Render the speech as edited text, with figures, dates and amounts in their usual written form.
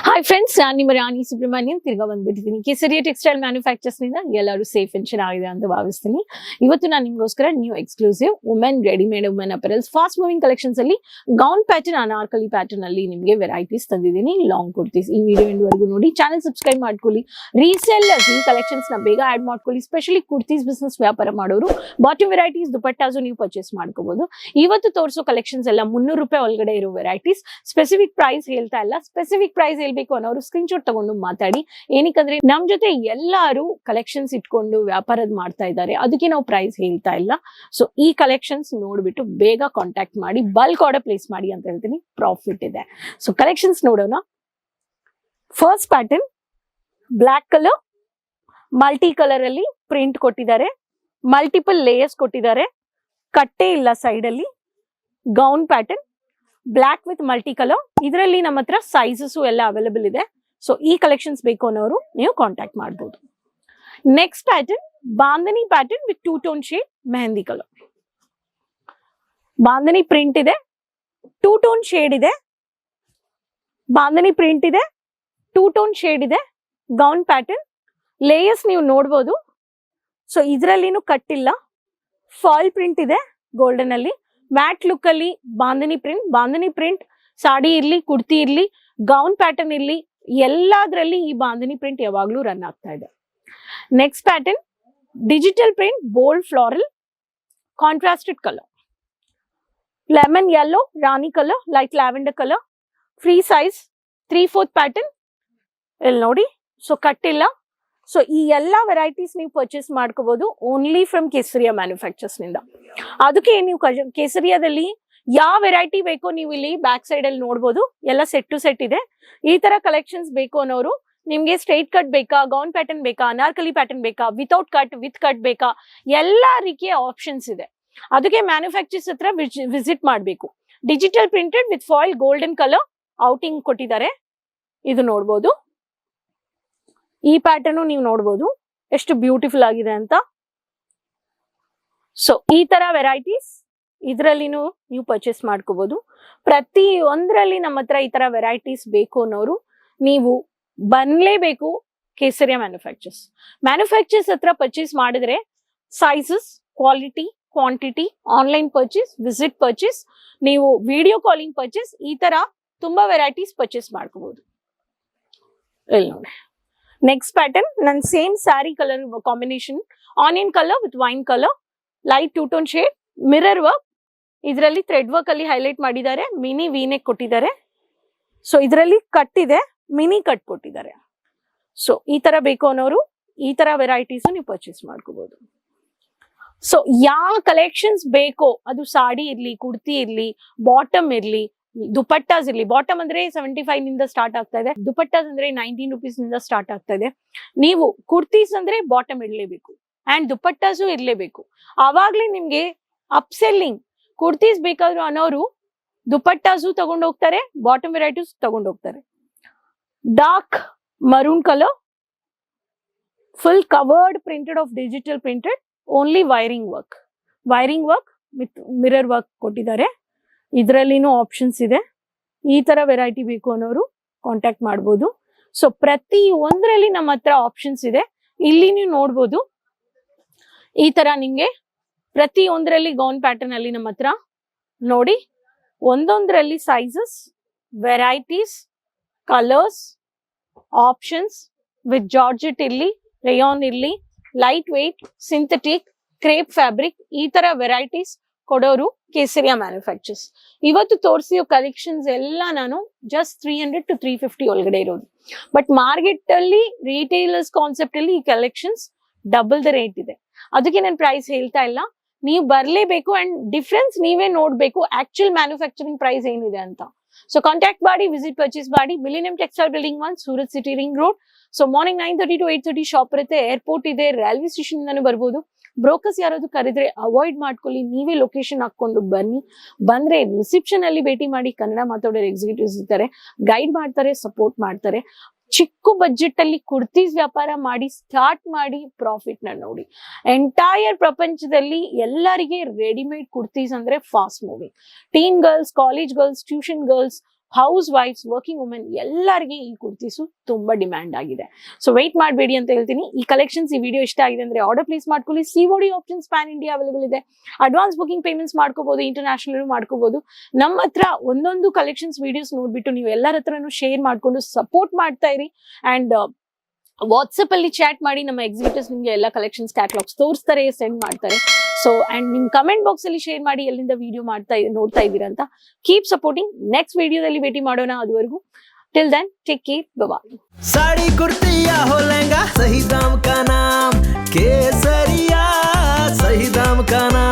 Hi friends, ನಾನು ನಿಮ್ಮ ರಾಣಿ ಸುಬ್ರಹ್ಮಣ್ಯನ್ ತಿರ್ಗಾ ಬಂದ್ಬಿಟ್ಟಿದ್ದೀನಿ. ಕೇಸರಿಯ ಟೆಕ್ಸ್ಟೈಲ್ ಮ್ಯಾನುಫ್ಯಾಕ್ಚರ್ಸ್ ನಿಂದ ಎಲ್ಲರೂ ಸೇಫ್ ಅಂಡ್ ಚೆನ್ನಾಗಿದೆ ಅಂತ ಭಾವಿಸ್ತೀನಿ. ಇವತ್ತು ನಾನು ನಿಮಗೋಸ್ಕರ new exclusive women readymade women apparels fast moving collections ಅಲ್ಲಿ ಗೌನ್ ಪ್ಯಾಟರ್ನ್, ಅನಾರ್ಕಲಿ ಪ್ಯಾಟರ್ನ್ ಅಲ್ಲಿ ನಿಮಗೆ ವೆರೈಟೀಸ್ ತಂದಿದ್ದೀನಿ. ಲಾಂಗ್ ಕುರ್ತೀಸ್. ಈ ವಿಡಿಯೋ ಎಂಡ್ವರೆಗೂ ನೋಡಿ, ಚಾನಲ್ ಸಬ್ಸ್ಕ್ರೈಬ್ ಮಾಡ್ಕೊಳ್ಳಿ. ರೀಸೆಲ್ಲರ್ಸ್ ಈ ಕಲೆಕ್ಷನ್ಸ್ ನ ಬೇಗ ಆಡ್ ಮಾಡ್ಕೊಳ್ಳಿ. ಸ್ಪೆಷಲಿ ಕುರ್ತೀಸ್ ಬಿಸ್ನೆಸ್ ವ್ಯಾಪಾರ ಮಾಡೋರು ಬಾಟಮ್ ವೆರೈಟೀಸ್, ದುಪಟ್ಟಾಸು ನೀವು ಪರ್ಚೇಸ್ ಮಾಡ್ಕೋಬಹುದು. ಇವತ್ತು ತೋರಿಸೋ ಕಲೆಕ್ಷನ್ಸ್ ಎಲ್ಲ 300 ರೂಪಾಯಿ ಒಳಗಡೆ ಇರೋ ವೆರೈಟೀಸ್. ಸ್ಪೆಸಿಫಿಕ್ ಪ್ರೈಸ್ ಹೇಳ್ತಾ ಇಲ್ಲ, ಸ್ಪೆಸಿಫಿಕ್ ಪ್ರೈಸ್ ಹೇಳ್ಬೇಕು ಅನ್ನೋರು ಸ್ಕ್ರೀನ್ ಶಾಟ್ ತಗೊಂಡು ಮಾತಾಡಿ. ಏನಕ್ಕಂದ್ರೆ ನಮ್ ಜೊತೆ ಎಲ್ಲಾರು ಕಲೆಕ್ಷನ್ಸ್ ಇಟ್ಕೊಂಡು ವ್ಯಾಪಾರದ ಮಾಡ್ತಾ ಇದ್ದಾರೆ, ಅದಕ್ಕೆ ನಾವು ಪ್ರೈಸ್ ಹೇಳ್ತಾ ಇಲ್ಲ. ಸೊ ಈ ಕಲೆಕ್ಷನ್ಸ್ ನೋಡ್ಬಿಟ್ಟು ಬೇಗ ಕಾಂಟ್ಯಾಕ್ಟ್ ಮಾಡಿ, ಬಲ್ಕ್ ಆರ್ಡರ್ ಪ್ಲೇಸ್ ಮಾಡಿ ಅಂತ ಹೇಳ್ತೀನಿ. ಪ್ರಾಫಿಟ್ ಇದೆ. ಸೊ ಕಲೆಕ್ಷನ್ಸ್ ನೋಡೋಣ. First pattern black colour, multi colour ಅಲ್ಲಿ ಪ್ರಿಂಟ್ ಕೊಟ್ಟಿದ್ದಾರೆ, ಮಲ್ಟಿಪಲ್ ಲೇಯರ್ಸ್ ಕೊಟ್ಟಿದ್ದಾರೆ, ಕಟ್ಟೆ ಇಲ್ಲ ಸೈಡ್ ಅಲ್ಲಿ. Gown pattern block with multi colour. ಇದರಲ್ಲಿ ನಮ್ಮ ಹತ್ರ ಸೈಜಸ್ ಎಲ್ಲ ಅವೈಲೇಬಲ್ ಇದೆ. ಸೊ ಈ ಕಲೆಕ್ಷನ್ಸ್ ಬೇಕು ಅನ್ನೋರು ನೀವು ಕಾಂಟ್ಯಾಕ್ಟ್ ಮಾಡಬಹುದು. Next pattern bandhani pattern with 2 tone shade mehndi colour. Bandhani print ಇದೆ, 2 ಟೋನ್ ಶೇಡ್ ಇದೆ. ಬಾಂಧನಿ ಪ್ರಿಂಟ್ ಇದೆ, 2 ಟೋನ್ ಶೇಡ್ ಇದೆ. ಗೌನ್ ಪ್ಯಾಟರ್ನ್ ಲೇಯರ್ಸ್ ನೀವು ನೋಡ್ಬೋದು. ಸೊ ಇದರಲ್ಲಿನೂ ಕಟ್ಟಿಲ್ಲ, ಫಾಲ್ ಪ್ರಿಂಟ್ ಇದೆ ಗೋಲ್ಡನ್ ಅಲ್ಲಿ. ಮ್ಯಾಟ್ ಲುಕ್ ಅಲ್ಲಿ ಬಾಂಧನಿ ಪ್ರಿಂಟ್ ಸಾಡಿ ಇರ್ಲಿ, ಕುರ್ತಿ ಇರ್ಲಿ, ಗೌನ್ ಪ್ಯಾಟರ್ನ್ ಇರ್ಲಿ, ಎಲ್ಲಾದ್ರಲ್ಲಿ ಈ ಬಾಂಧನಿ ಪ್ರಿಂಟ್ ಯಾವಾಗ್ಲೂ ರನ್ ಆಗ್ತಾ ಇದೆ. Next pattern digital print, bold floral, contrasted colour, lemon yellow, ರಾಣಿ colour, light lavender colour. Free size 3/4 pattern ಇಲ್ಲಿ ನೋಡಿ. ಸೊ ಕಟ್ಟಿಲ್ಲ. ಸೊ ಈ ಎಲ್ಲಾ ವೆರೈಟೀಸ್ ನೀವು ಪರ್ಚೇಸ್ ಮಾಡ್ಕೋಬಹುದು ಓನ್ಲಿ ಫ್ರಮ್ ಕೇಸರಿಯಾ ಮ್ಯಾನುಫ್ಯಾಕ್ಚರ್ಸ್ ನಿಂದ. ಅದಕ್ಕೆ ನೀವು ಕೇಸರಿಯಾದಲ್ಲಿ ಯಾವ ವೆರೈಟಿ ಬೇಕೋ ನೀವು ಇಲ್ಲಿ ಬ್ಯಾಕ್ ಸೈಡ್ ಅಲ್ಲಿ ನೋಡ್ಬೋದು. ಎಲ್ಲ ಸೆಟ್ ಟು ಸೆಟ್ ಇದೆ. ಈ ತರ ಕಲೆಕ್ಷನ್ಸ್ ಬೇಕು ಅನ್ನೋರು, ನಿಮ್ಗೆ ಸ್ಟ್ರೈಟ್ ಕಟ್ ಬೇಕಾ, ಗೌನ್ ಪ್ಯಾಟರ್ನ್ ಬೇಕಾ, ಅನಾರ್ಕಲಿ ಪ್ಯಾಟರ್ನ್ ಬೇಕಾ, ವಿತೌಟ್ ಕಟ್, ವಿತ್ ಕಟ್ ಬೇಕಾ, ಎಲ್ಲಾ ರೀತಿಯ ಆಪ್ಷನ್ಸ್ ಇದೆ. ಅದಕ್ಕೆ ಮ್ಯಾನುಫ್ಯಾಕ್ಚರ್ಸ್ ಹತ್ರ ವಿಸಿಟ್ ಮಾಡಬೇಕು. Digital printed with foil golden colour outing ಕೊಟ್ಟಿದ್ದಾರೆ. ಇದು ನೋಡ್ಬೋದು. ಈ ಪ್ಯಾಟರ್ನ್ ನೀವು ನೋಡ್ಬೋದು ಎಷ್ಟು ಬ್ಯೂಟಿಫುಲ್ ಆಗಿದೆ ಅಂತ. ಸೊ ಈ ತರ ವೆರೈಟೀಸ್ ಇದರಲ್ಲಿನೂ ನೀವು ಪರ್ಚೇಸ್ ಮಾಡ್ಕೋಬಹುದು. ಪ್ರತಿ ಒಂದರಲ್ಲಿ ನಮ್ಮ ಹತ್ರ ಈ ತರ ವೆರೈಟೀಸ್ ಬೇಕು ಅನ್ನೋರು ನೀವು ಬನ್ಲೇಬೇಕು ಕೇಸರಿಯಾ ಮ್ಯಾನುಫ್ಯಾಕ್ಚರ್ಸ್ ಹತ್ರ ಪರ್ಚೇಸ್ ಮಾಡಿದ್ರೆ sizes, quality, quantity, online purchase, visit purchase, ನೀವು ವಿಡಿಯೋ ಕಾಲಿಂಗ್ ಪರ್ಚೇಸ್, ಈ ತರ ತುಂಬಾ ವೆರೈಟೀಸ್ ಪರ್ಚೇಸ್ ಮಾಡ್ಕೋಬಹುದು. ಇಲ್ಲಿ ನೋಡಿ. ನೆಕ್ಸ್ಟ್ ಪ್ಯಾಟರ್ನ್ ನನ್ನ same sari colour combination, onion colour with wine colour, light 2 tone shade, mirror work. ಇದರಲ್ಲಿ ಥ್ರೆಡ್ ವರ್ಕ್ ಅಲ್ಲಿ ಹೈಲೈಟ್ ಮಾಡಿದ್ದಾರೆ, ಮಿನಿ ವೀನೆಕ್ ಕೊಟ್ಟಿದ್ದಾರೆ. ಸೊ ಇದರಲ್ಲಿ ಕಟ್ ಇದೆ, ಮಿನಿ ಕಟ್ ಕೊಟ್ಟಿದ್ದಾರೆ. ಸೊ ಈ ತರ ಬೇಕು ಅನ್ನೋರು ಈ ತರ ವೆರೈಟೀಸ್ ನೀವು ಪರ್ಚೇಸ್ ಮಾಡ್ಕೋಬಹುದು. ಸೊ ಯಾವ ಕಲೆಕ್ಷನ್ಸ್ ಬೇಕೋ, ಅದು ಸಾಡಿ ಇರ್ಲಿ, ಕುರ್ತಿ ಇರ್ಲಿ, ಬಾಟಮ್ ಇರ್ಲಿ, ದುಪಟ್ಟಾಸ್ ಇರ್ಲಿ. ಬಾಟಮ್ ಅಂದ್ರೆ 75 ನಿಂದ ಸ್ಟಾರ್ಟ್ ಆಗ್ತಾ ಇದೆ, ದುಪಟ್ಟಾಸ್ ಅಂದ್ರೆ 19 ರೂಪೀಸ್ ನಿಂದ ಸ್ಟಾರ್ಟ್ ಆಗ್ತಾ ಇದೆ. ನೀವು ಕುರ್ತೀಸ್ ಅಂದ್ರೆ ಬಾಟಮ್ ಇರ್ಲೇಬೇಕು ಅಂಡ್ ದುಪಟ್ಟಾಸು ಇರ್ಲೇಬೇಕು. ಆವಾಗ್ಲೇ ನಿಮ್ಗೆ ಅಪ್ಸೆಲ್ಲಿಂಗ್. ಕುರ್ತೀಸ್ ಬೇಕಾದ್ರು ಅನ್ನೋರು ದುಪಟ್ಟಾಸು ತಗೊಂಡ್ ಹೋಗ್ತಾರೆ, ಬಾಟಮ್ ವೆರೈಟೀಸ್ ತಗೊಂಡ್ ಹೋಗ್ತಾರೆ. Dark maroon colour, full covered, printed of digital printed, only wiring work with mirror work ಕೊಟ್ಟಿದ್ದಾರೆ. ಇದರಲ್ಲಿನೂ ಆಪ್ಷನ್ಸ್ ಇದೆ. ಈ ತರ ವೆರೈಟಿ ಬೇಕು ಅನ್ನೋರು ಕಾಂಟ್ಯಾಕ್ಟ್ ಮಾಡ್ಬೋದು. ಸೊ ಪ್ರತಿ ಒಂದರಲ್ಲಿ ನಮ್ಮ ಹತ್ರ ಆಪ್ಷನ್ಸ್ ಇದೆ. ಇಲ್ಲಿ ನೀವು ನೋಡ್ಬೋದು. ಈ ತರ ನಿಮ್ಗೆ ಪ್ರತಿ ಒಂದರಲ್ಲಿ ಗೌನ್ ಪ್ಯಾಟರ್ನ್ ಅಲ್ಲಿ ನಮ್ಮ ಹತ್ರ ನೋಡಿ, ಒಂದೊಂದರಲ್ಲಿ sizes, varieties, colours, options with georgette ಇರ್ಲಿ, ರೇಯಾನ್ ಇರ್ಲಿ, light weight, synthetic, crepe fabric, ಈ ತರ ವೆರೈಟೀಸ್ ಕೊಡೋರು ಕೇಸರಿಯಾ ಮ್ಯಾನುಫ್ಯಾಕ್ಚರ್ಸ್. ಇವತ್ತು ತೋರಿಸಿರೋ ಕಲೆಕ್ಷನ್ಸ್ ಎಲ್ಲ ನಾನು ಜಸ್ಟ್ 300 to 350 ಒಳಗಡೆ ಇರೋದು. ಬಟ್ ಮಾರ್ಕೆಟ್ ಅಲ್ಲಿ ರಿಟೇಲರ್ಸ್ ಕಾನ್ಸೆಪ್ಟ್ ಅಲ್ಲಿ ಈ ಕಲೆಕ್ಷನ್ಸ್ ಡಬಲ್ ದ ರೇಟ್ ಇದೆ. ಅದಕ್ಕೆ ನಾನು ಪ್ರೈಸ್ ಹೇಳ್ತಾ ಇಲ್ಲ, ನೀವು ಬರ್ಲೇಬೇಕು ಅಂಡ್ ಡಿಫ್ರೆನ್ಸ್ ನೀವೇ ನೋಡ್ಬೇಕು ಆಕ್ಚುಯಲ್ ಮ್ಯಾನುಫ್ಯಾಕ್ಚರಿಂಗ್ ಪ್ರೈಸ್ ಏನಿದೆ ಅಂತ. ಸೊ ಕಾಂಟ್ಯಾಕ್ಟ್ ಮಾಡಿ, ವಿಸಿಟ್ ಪರ್ಚೇಸ್ ಮಾಡಿ. Millennium textile building 1, Surat city ring road. So morning 9:30 to 8:30 shop ಇರುತ್ತೆ. ಏರ್ಪೋರ್ಟ್ ಇದೆ, ರೈಲ್ವೆ ಸ್ಟೇಷನ್ ಇಂದಾನು ಬರ್ಬೋದು. ಬ್ರೋಕರ್ಸ್ ಯಾರಾದ್ರು ಕರೆದ್ರೆ ಅವಾಯ್ಡ್ ಮಾಡ್ಕೊಳ್ಳಿ. ನೀವೇ ಲೊಕೇಶನ್ ಹಾಕೊಂಡು ಬನ್ನಿ. ಬಂದ್ರೆ ರಿಸೆಪ್ಷನ್ ಅಲ್ಲಿ ಭೇಟಿ ಮಾಡಿ. ಕನ್ನಡ ಮಾತಾಡೋರು ಎಕ್ಸಿಕ್ಯೂಟಿವ್ಸ್ ಇರ್ತಾರೆ, ಗೈಡ್ ಮಾಡ್ತಾರೆ, ಸಪೋರ್ಟ್ ಮಾಡ್ತಾರೆ. ಚಿಕ್ಕ ಬಜೆಟ್ ಅಲ್ಲಿ ಕುರ್ತೀಸ್ ವ್ಯಾಪಾರ ಮಾಡಿ ಸ್ಟಾರ್ಟ್ ಮಾಡಿ ಪ್ರಾಫಿಟ್ ನ ನೋಡಿ. ಎಂಟೈರ್ ಪ್ರಪಂಚದಲ್ಲಿ ಎಲ್ಲರಿಗೆ ರೆಡಿಮೇಡ್ ಕುರ್ತೀಸ್ ಅಂದ್ರೆ fast moving. Teen girls, college girls, tuition girls, ಹೌಸ್ ವೈಫ್ಸ್, ವರ್ಕಿಂಗ್ ವುಮೆನ್ ಎಲ್ಲರಿಗೆ ಈ ಕುರ್ತೀಸು ತುಂಬಾ ಡಿಮ್ಯಾಂಡ್ ಆಗಿದೆ. ಸೊ ವೆಯ್ಟ್ ಮಾಡಬೇಡಿ ಅಂತ ಹೇಳ್ತೀನಿ. ಈ ಕಲೆಕ್ಷನ್ಸ್, ಈ ವಿಡಿಯೋ ಇಷ್ಟ ಆಗಿದೆ ಅಂದ್ರೆ ಆರ್ಡರ್ ಪ್ಲೇಸ್ ಮಾಡ್ಕೊಳ್ಳಿ. COD options PAN India available ಇದೆ. ಅಡ್ವಾನ್ಸ್ ಬುಕಿಂಗ್ ಪೇಮೆಂಟ್ಸ್ ಮಾಡ್ಕೋಬಹುದು, ಇಂಟರ್ನ್ಯಾಷನಲ್ ಮಾಡ್ಕೋಬಹುದು. ನಮ್ಮ ಹತ್ರ ಒಂದೊಂದು ಕಲೆಕ್ಷನ್ಸ್ ವಿಡಿಯೋಸ್ ನೋಡ್ಬಿಟ್ಟು ನೀವು ಎಲ್ಲರ ಹತ್ರನೂ ಶೇರ್ ಮಾಡ್ಕೊಂಡು ಸಪೋರ್ಟ್ ಮಾಡ್ತಾ ಇರಿ. ಅಂಡ್ ವಾಟ್ಸಪ್ ಅಲ್ಲಿ ಚಾಟ್ ಮಾಡಿ, ನಮ್ಮ ಎಕ್ಸಿಕ್ಯೂಟಿವ್ಸ್ ನಿಮ್ಗೆ ಎಲ್ಲ ಕಲೆಕ್ಷನ್ಸ್ ಕ್ಯಾಟಲಾಗ್ಸ್ ತೋರಿಸ್ತಾರೆ, ಸೆಂಡ್ ಮಾಡ್ತಾರೆ. ಸೊ ಅಂಡ್ ನಿಮ್ ಕಮೆಂಟ್ ಬಾಕ್ಸ್ ಅಲ್ಲಿ ಶೇರ್ ಮಾಡಿ ಎಲ್ಲಿಂದ ವಿಡಿಯೋ ನೋಡ್ತಾ ಇದ್ದೀರಾ ಅಂತ. Keep supporting. ನೆಕ್ಸ್ಟ್ ವಿಡಿಯೋದಲ್ಲಿ ಭೇಟಿ ಮಾಡೋಣ. ಅದುವರೆಗೂ till then take care, bye bye. Sari kurti या हो लहंगा, सही दाम का नाम केसरिया, सही दाम का नाम.